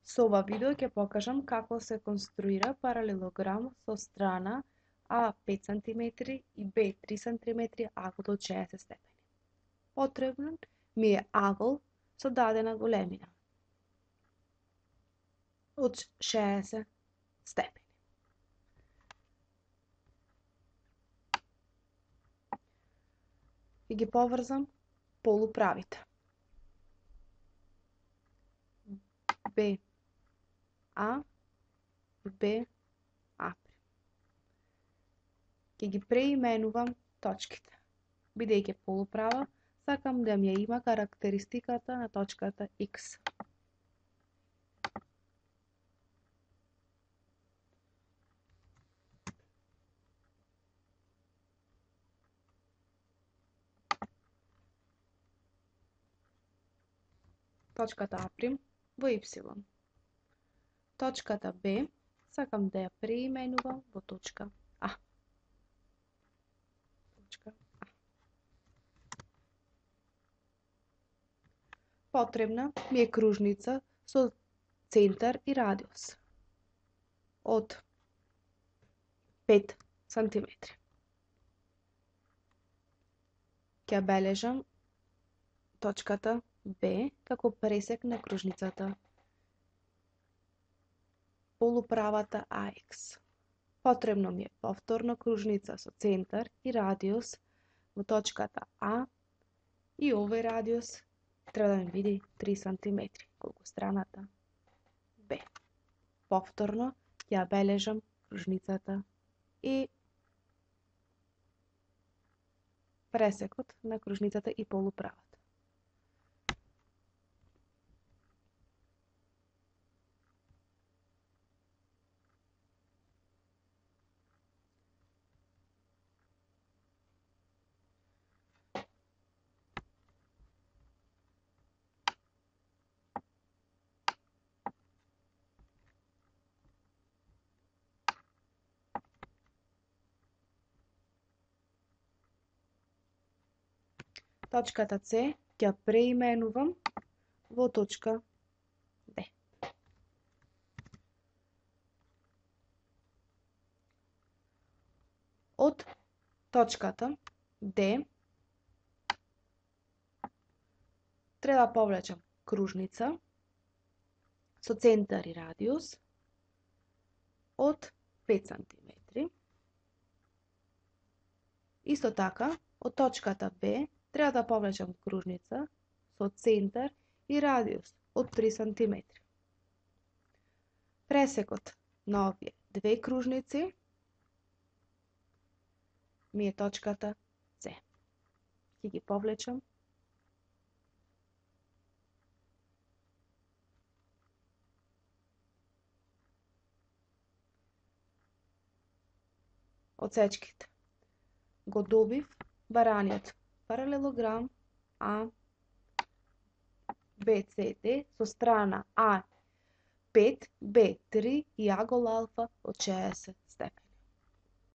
Со ова видео ќе покажам како се конструира паралелограм со страна А 5 cm и Б 3 cm агол од 60 степени. Потребен ми е агол со дадена големина од 60 степени. И ги поврзам полуправите. Б А и Б А. Ќе ги преименувам точките. Бидејќи полуправа, сакам да ми ја има карактеристиката на точката X. Точката А' во Y. Точката Б сакам да ја преименувам во точка А. Потребна ми е кружница со центар и радиус од 5 cm. Ќе бележам точката Б како пресек на кружницата полуправата AX. Потребно ми е повторно кружница со центар и радиус во точката А и овој радиус треба да ми биде 3 cm, колку страната Б. Повторно ја бележам кружницата и пресекот на кружницата и полуправата. Точката С ќе преименувам во точка Д. Од точката Д треба да повлечам кружница со центар и радиус од 5 cm. Исто така, од точката Б треба да повлечам кружница со центар и радиус од 3 cm. Пресекот на овие две кружници ми е точката С. Ќе ги повлечам одсечките. Го добив бараниот паралелограм А BCD со страна А 5, Б 3 и агол алфа од 60